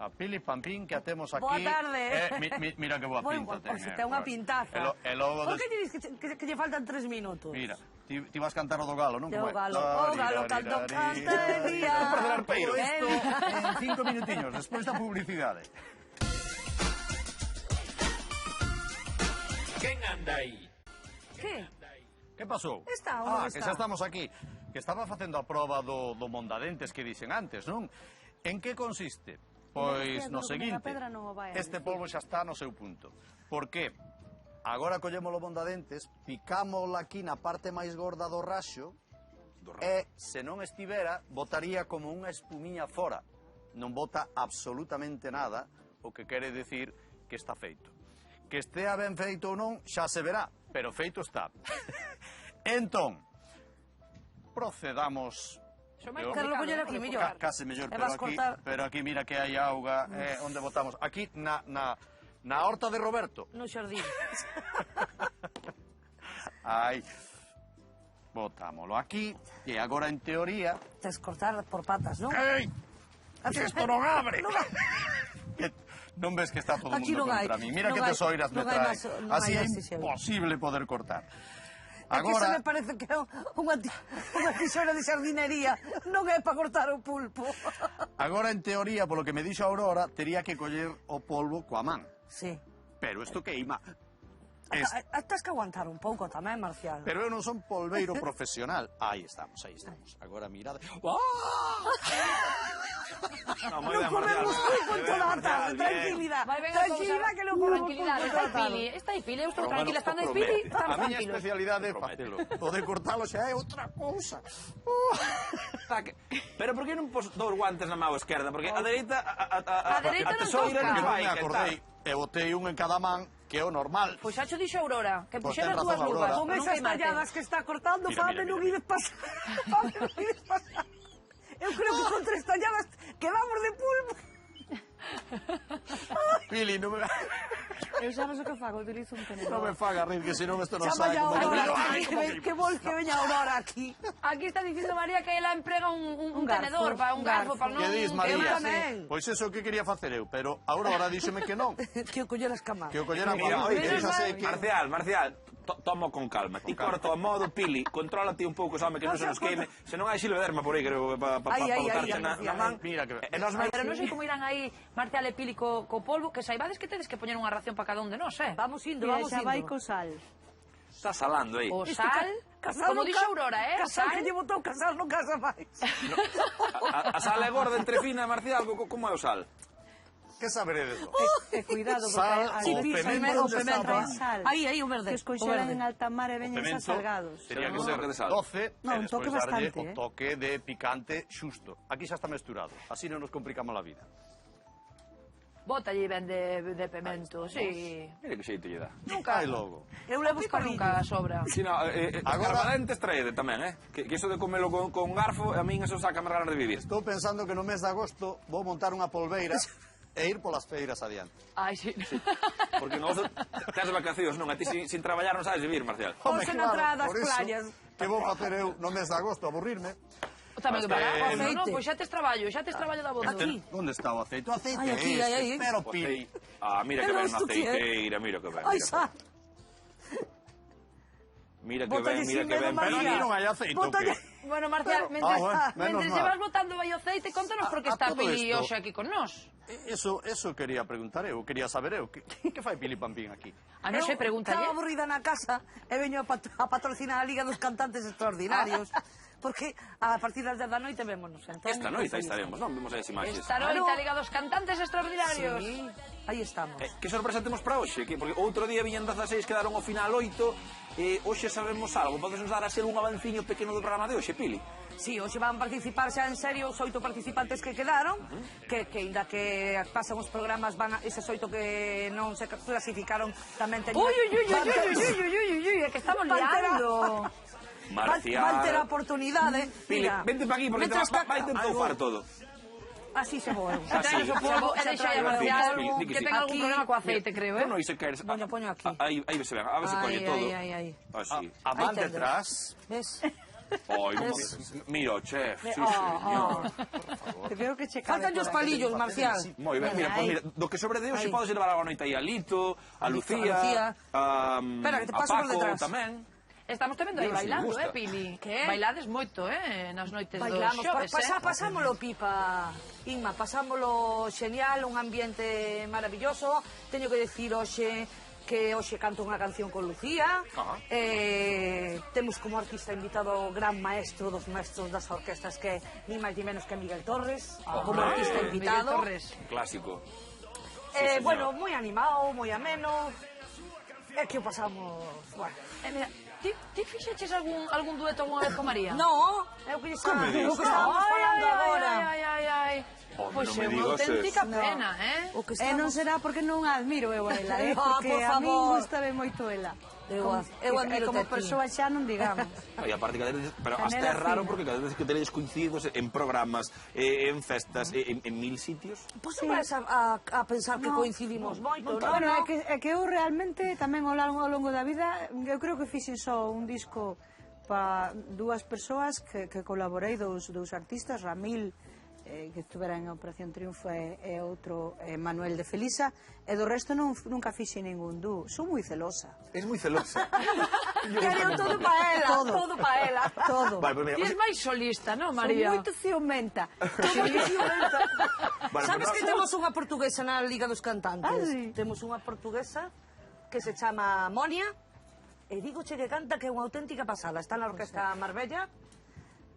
A Pili Pampín que a temos aquí. Boa tarde. Mira que boa pinta ten. Pois ten unha pintaza. Por que lle dis que lle faltan 3 minutos? Mira, ti vas cantar o do galo, non? O galo canto cantaría. Pero isto en 5 minutiños, despois da publicidade. Quen anda aí? Que? Que pasou? Está, onde está? Que xa estamos aquí. Que estaba facendo a proba do mondadentes que dixen antes, non? En que consiste? Pois no seguinte, este polvo xa está no seu punto. Por que? Agora collemos o mondadentes, picámoslo aquí na parte máis gorda do raxo e, se non estivera, botaría como unha espumiña fora. Non bota absolutamente nada, o que quere decir que está feito. Que estea ben feito ou non, xa se verá, pero feito está. Entón, procedamos... Quero coller aquí, mellor. Case mellor, pero aquí mira que hai auga, onde botamos. Aquí, na horta de Roberto. No xardín. Aí, botámolo aquí, e agora en teoría... Tens cortar por patas, non? Ei, que isto non abre! Non ves que está todo o mundo contra mí. Mira que tesoiras me trae. Así é imposible poder cortar. Agora... É que se me parece que é unha tisoira de xardinería. Non é para cortar o pulpo. Agora, en teoría, polo que me dixo a Aurora, tería que coller o polvo coa man. Sí. Pero isto queima. Tens que aguantar un pouco tamén, Marcial. Pero eu non son polveiro profesional. Aí estamos, aí estamos. Agora mirad. Non comemos pulpo en toda a tarde, tranquilidad. Tranquilidad que non comemos pulpo en toda a tarde. Está aí Pili, eu estou tranquila, estando aí Pili, estamos tranquilos. A miña especialidade é facelo. Poder cortalo xa é outra cousa. Pero por que non pos 2 guantes na mão esquerda? Porque a dereita... A dereita non toca. Que non me acordei. E botei un en cada man, que é o normal. Pois xa xo dixo Aurora, que puxeras ten 2 razón, luvas. Aurora. Con esas talladas que está cortando, fame non ides pasar. Fame non ides pasar. Eu creo que con 3 talladas quedamos de pulpo. Pili, non me... Eu sabes o que fago, utilizo un tenedor. Non me faga rir, que senón isto non Chama sai. ya Aurora, que veña Aurora aquí. Aquí está dicindo María que ela emprega un tenedor, un garfo, para non... Que dis, María? tamén. Pois eso que quería facer eu, pero Aurora díxeme que non. Que o colleras camar. Que o collera Mira, coa man. oye, Marcial, tomo con calma. Ti corto a modo Pili, contrólate un pouco, sabe, que non se nos queime. Se non hai xiloderma por aí, creo, para botarte na man. Mira que... Pero non sei como irán aí Marcial e Pili co polvo, que saibades que tedes que poñer unha ración para cada un de nós, Vamos indo, vamos indo. Xa vai co sal. Está salando aí. O sal, como dixo Aurora, Casal que lle botou casal non casa máis. A sal é gorda entre fina, Marcial, como é o sal? Que saberedes? Cuidado, Sal, o pemento onde estaba. Aí, o verde. Que os conxelan en alta mar e veñen xa salgados. Tería que ser de sal. 12 No, un toque darlle bastante, o toque de picante xusto. Aquí xa está mesturado, así non nos complicamos a vida. Bótalle ben de pemento, sí. Mira que xeito lle dá. Nunca. Ai, logo. Eu levo Pico nunca sobra. Si, no, garbalentes traede tamén, que iso de comelo con garfo, a min eso saca máis ganas de vivir. Estou pensando que no mes de agosto vou montar unha polveira e ir polas feiras adiante. Ai, sí. Porque non tens vacacións, non? A ti sin traballar non sabes vivir, Marcial. Ou se na entrada das playas. Que vou facer eu no mes de agosto, aburrirme. Tamén que para non, pois xa tes traballo da bondo. Aquí. Onde está o aceite? O aceite Ai, aquí, é aí. pero Pili. Mira que ben a aceiteira, mira que ben. Ai, xa. Mira que ben. Pero aquí non hai aceite, o que? Bueno, Marcial, mentre vas botando vai o aceite, contanos por que está Pili hoxe aquí con nós. Eso quería preguntar eu, quería saber eu. Que fai Pili Pampín aquí? A non sei, pregúntalle. Estaba aburrida na casa e veño a patrocinar a Liga dos Cantantes Extraordinarios. Porque a partir das 10 da noite vémonos. Esta noite aí estaremos, non? Vemos aí as imaxes. Esta noite a Liga dos Cantantes Extraordinarios. Sí, aí estamos. Que sorpresa temos para hoxe? Porque outro día viñan 16, quedaron ao final 8, e hoxe sabemos algo. Podes nos dar a ser un avanciño pequeno do programa de hoxe, Pili? Sí, hoxe van participar xa en serio os 8 participantes que quedaron, que ainda que pasan os programas, van eses 8 que non se clasificaron tamén teñen... Uy, que estamos liando. Marcial. Van ter a oportunidade. Pili, vente para aquí porque vai te entoufar todo. Así se vou eu. Así. E deixa a Marcial que ten algún problema co aceite, creo, Non, se queres. Poño aquí. Aí se ven, a ver se colle todo. Aí. Así. A man detrás. Ves? Mira, chef, sí, Oh, señor. Te veo que che Faltan os palillos, Marcial. Moi ben, mira, pois mira, do que sobredeu se podes levar algo noite aí a Lito, a Lucía, a Espera, que te paso por Paco detrás. tamén. Estamos te vendo aí Digo, si bailando, gusta. Pili? Que? Bailades moito, nas noites dos Bailamos, xoves, pasámolo pipa, Inma, pasámolo genial, un ambiente maravilloso. Teño que decir hoxe que hoxe canto unha canción con Lucía. Temos como artista invitado o gran maestro dos maestros das orquestas, que ni máis ni menos que Miguel Torres, como artista invitado. Miguel Torres. Un clásico. Bueno, moi animado, moi ameno. É que o pasamos... Bueno. Mira, ti fixeches algún dueto alguna vez con María? No, é o que estábamos falando agora. Ai. Pois non é me unha digas auténtica eso. pena, O que non estamos... será porque non a admiro eu a ela, porque Por a min favor. gustame moito ela. Eu admiro como a ti. persoa xa non digamos. E aparte, pero Canela hasta é raro fina. porque cada vez que tenéis coincididos en programas, en festas, en mil sitios. Pois non vais a pensar que No. coincidimos moito, non? Bueno, é que eu realmente tamén ao longo da vida, eu creo que fixen só un disco para dúas persoas que colaborei, dous artistas, Ramil, que estuvera en Operación Triunfo, e outro, Manuel de Felisa, e do resto nunca fixe ningún dúo. Son moi celosa. Es moi celosa. Quero todo para ela, todo para ela. Todo. Vale, pues mira, Ti és máis solista, non, Son María? moito ciumenta. vale, Sabes pero que temos unha portuguesa na Liga dos Cantantes? Ah, sí. Temos unha portuguesa que se chama Monia, e digoche que canta que é unha auténtica pasada. Está na Orquesta Marbella.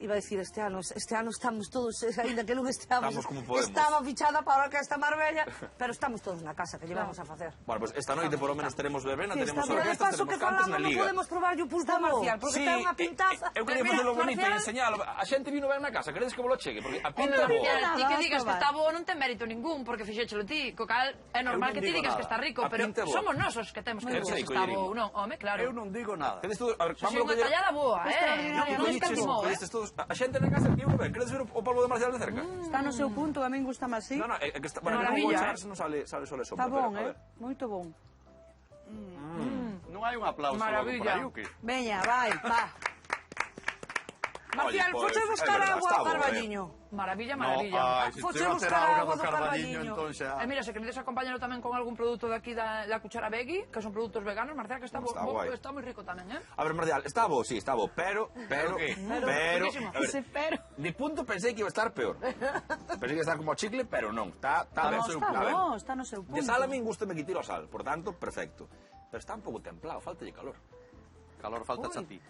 Iba a decir, este ano estamos todos, ainda que non esteamos... Estamos como podemos. Estaba fichada para a Orquesta Marbella, pero estamos todos na casa, que llevamos a facer. Bueno, pues esta noite por lo menos teremos verbena, Sí, teremos está E bien. de orquestas, paso que teremos cantos na falamos, non liga. podemos probar o pus da Marcial, porque ten unha pintaza. Eu quería Mira, facelo bonito e Marcial. enseñalo. A xente vino ben na casa, queredes que vos lo chegue? Porque a pinta Mira, é boa. Marcial, ti que Nada, digas que vas está bo non ten mérito ningún, porque fixéchelo ti, co cal é normal non que ti digo digas que nada. está rico, A pero pinta é boa. somos nós os que temos que Eu dicir sei, se está colleriño. bo ou non. Home, claro. Eu non digo nada. Tedes todos, a ver, Si unha tallada boa, Non, non escatimou, colliches todos. A xente na casa que iba ben. Queredes ver o polvo de Marcial de cerca? Está no seu punto, a min gustame así. No, é que está, bueno, non vou Maravilla, echar, se non sale sole sombra. Está bon, pero, a ver. moito bon. Non hai un aplauso logo por Maravilla. aí, o que? Veña, vai, va. Marcial, Oye, foche pues, buscar é verdad, agua está ao bo, Carballiño. Maravilla, No, maravilla. ai, se Foche chego a ter buscar auga agua do do Carballiño, Carballiño. entón xa... E mira, se queredes acompañalo tamén con algún produto de aquí da Cuchara Veggie, que son produtos veganos, Marcial, que está guai. está moi rico tamén, A ver, Marcial, está bo, sí, está bo, pero, qué? a riquísimo. ver, Ese pero. de punto pensei que iba a estar peor. Pensei que iba a estar como chicle, pero non, está ben. no seu Está punto. bon, está no seu punto. De sal a min gusta me quitar o sal, por tanto, perfecto. Pero está un pouco templado, falta de calor. Calor falta a ti.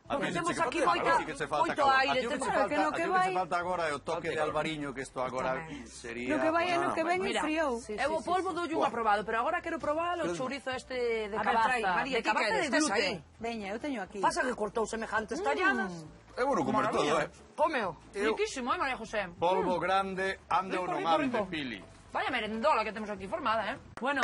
Porque temos aquí moito aire, que temos- se Claro, que no falta, que a ti o que vai- se falta agora é o toque de Alvariño, que isto agora Tamén. sería... No que vai e no que ven Mira, enfriou. Eu o polvo dou un aprobado, pero agora quero probar o chourizo este de A ver, cabaza. trai, María, de ti cabaza queres, de tes gluten. aí? Veña, eu teño aquí. Pasa que cortou semejantes talladas. É bueno comer todo, Cómeo. Riquísimo, María José? Polvo grande, ande ou Rico, non rico, ande, rico. Pili. Vaya merendola que temos aquí formada, Bueno,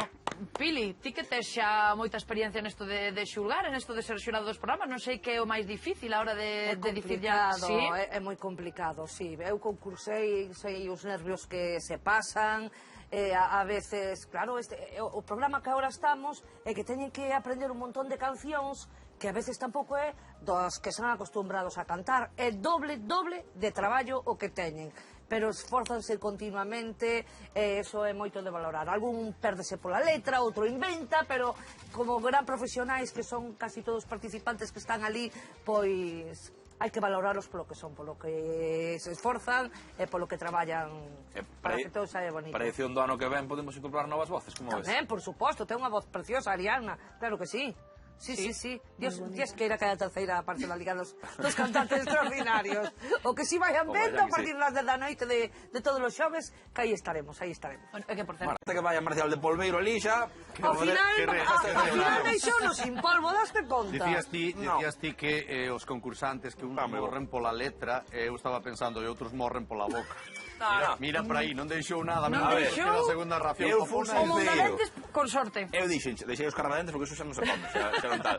Pili, ti que tes xa moita experiencia nesto de xulgar, nesto de ser xurado dos programas, non sei que é o máis difícil a hora É de dicir ya... complicado, Sí? é moi complicado, sí. Eu concursei, sei os nervios que se pasan, a veces, claro, o programa que agora estamos é que teñen que aprender un montón de cancións que a veces tampouco é dos que están acostumbrados a cantar. É doble de traballo o que teñen. Pero esforzanse continuamente, eso é moito de valorar. Algún pérdese pola letra, outro inventa, pero como gran profesionais que son casi todos participantes que están ali, pois hai que valorarlos polo que son, polo que se esforzan e polo que traballan para que todo saia bonito. Para a edición do ano que ven podemos incorporar novas voces, como ves? Tamén, por suposto, ten unha voz preciosa, Ariana, claro que sí. Sí. Dios queira que haya terceira parte da Liga dos Cantantes Extraordinarios. O que si vai a vento a partir das 10 da noite de todos os xoves, que aí estaremos. Bueno, é que, por certo, Marta que vaya Marcial de Polveiro ali xa... Ao final deixounos sin polvo, daste conta. Dicías ti que os concursantes que uns morren pola letra, eu estaba pensando, e outros morren pola boca. Mira para aí, non deixou nada. Non a deixou. ver, a segunda ración. Eu fui o Mondadentes con sorte. Eu deixei os carabadentes porque eso xa non se come, xa non tal.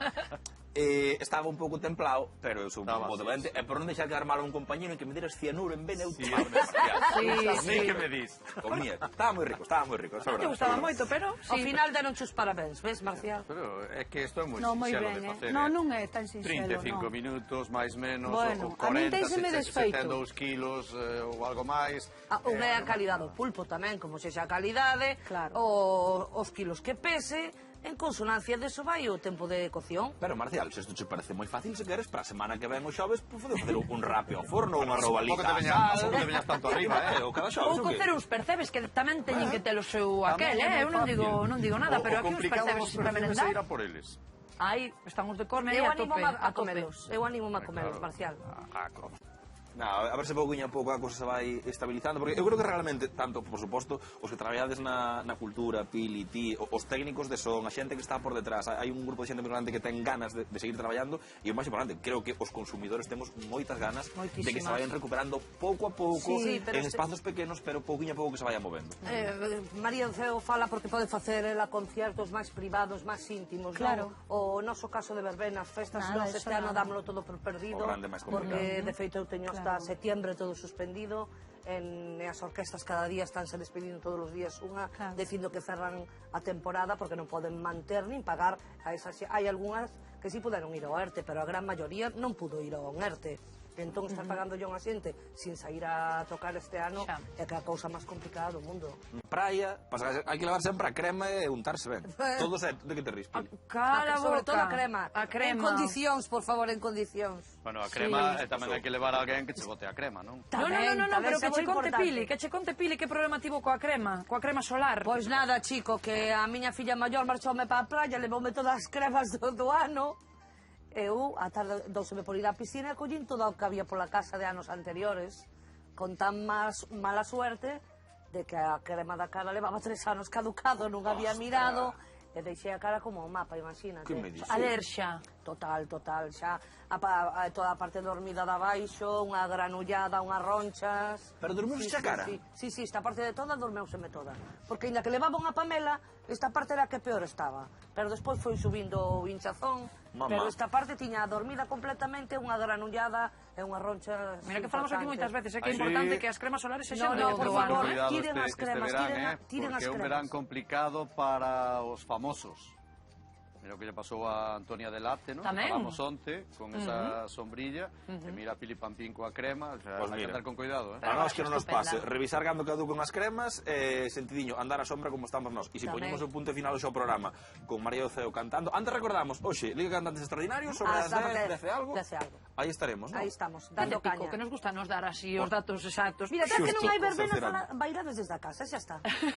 estaba un pouco templado, pero eu sou un pouco doente, e por non deixar quedar mal a un compañero que me deras cianuro en vena, eu tomaba Ni que me dis. comía. Estaba moi rico, Non te gustaba moito, pero Ao final deron chus parabéns, ves, Marcial? Pero é que isto é moi Non, moi sinxelo ben, de facer. non é tan sinxelo, 35 non. minutos, máis menos, Bueno, ou a min 40, ténseme desfeito. 72 kilos ou algo máis. Unha é a calidade do pulpo tamén, como se xa a calidade, Claro. os kilos que pese, en consonancia de eso vai o tempo de cocción. Pero, Marcial, se isto te parece moi fácil, se queres, para a semana que ven os xoves, podemos facer un rape ao forno, unha robalita Tampouco te veñas tanto arriba, o cada xoves, ou o que? cocer uns percebes que tamén teñen que ter o seu aquel, eu non digo nada, pero aquí uns percebes para é ir merendar. a por eles. Aí están os de Corme Eu a animo tope, a comerlos, eu animo a comerlos, Marcial. A ver se pouquinho a pouco a cosa se vai estabilizando, porque eu creo que realmente, tanto, por suposto, os que traballades na cultura, Pili, ti, os técnicos de son, a xente que está por detrás, hai un grupo de xente moi grande que ten ganas de seguir traballando, e o máis importante, creo que os consumidores temos moitas ganas de que se vayan recuperando pouco a pouco, Sí, pero en espazos pequenos, pero pouquinho a pouco que se vaya movendo. María Ceo fala porque pode facer ela conciertos máis privados, máis íntimos, Claro. non? O noso caso de verbena, as festas, Nada, nós eso este ano nada. dámolo todo por perdido, O grande máis complicado. porque de feito eu teño hasta Claro. setiembre todo suspendido, e as orquestas cada día estánse despedindo todos os días unha, Claro. dicindo que cerran a temporada porque non poden manter nin pagar a esas. Hai algunhas que sí puderon ir ao ERTE, pero a gran maioría non pudo ir ao ERTE. Entón, estar pagando yo unha xente sin sair a tocar este ano Xa. é que a cousa máis complicada do mundo. Praia, hai que levar sempre a crema e untarse ben. Todos é, de que te ris, Pili? Cala a Sobre boca. todo a crema. A crema. En condicións, por favor, en condicións. Bueno, a crema tamén hai que levar a alguén que che bote a crema, non? No, Tamén pero que é che moi conte importante. Pili, que problema tivo coa crema solar. Pois nada, chico, que a miña filla maior marchoume para a praia, levoume todas as cremas do ano. Eu, a tarde, douseme por ir á piscina e collín todo o que había pola casa de anos anteriores, con tan mala suerte de que a crema da cara levaba 3 anos caducado, non había mirado, e deixei a cara como un mapa, imagínate. Que me dices? Alerxa. Total, xa toda a parte dormida de abaixo, unha granullada, unhas ronchas. Pero dormeuse a cara? Sí, esta parte de toda dormeuseme toda. Porque ainda que levaba unha pamela, esta parte era a que peor estaba. Pero despois foi subindo o hinchazón, Mamá. pero esta parte tiña dormida completamente, unha granullada e unha roncha. Mira que falamos aquí moitas veces, é que é Aí sí. importante que as cremas solares sexan No, por do favor. ano. Cuidado tiren as cremas, tiren as porque é un cremas. verán complicado para os famosos. Mira o que lle pasou a Antonia Delate, non? Tamén. Falamos onte con esa sombrilla, e mira a Pili Pampín coa crema, o sea, Pois hai que mira. andar con cuidado, A nós que non nos pase, Estupenda. revisar cando caducan as cremas, sentidiño, andar a sombra como estamos nós. E se Tamén. poñemos o punto final ao seu programa con María Oceo cantando, antes recordamos, hoxe, Liga de Cantantes Extraordinarios, sobre as 10, 10 e algo. 10 e algo. Aí estaremos, non? Aí estamos, Dando dando pico, caña. que nos gusta nos dar así os datos exactos. Mira, que non hai Xusto, verbena, sinceramente. bailades desde a casa, xa está.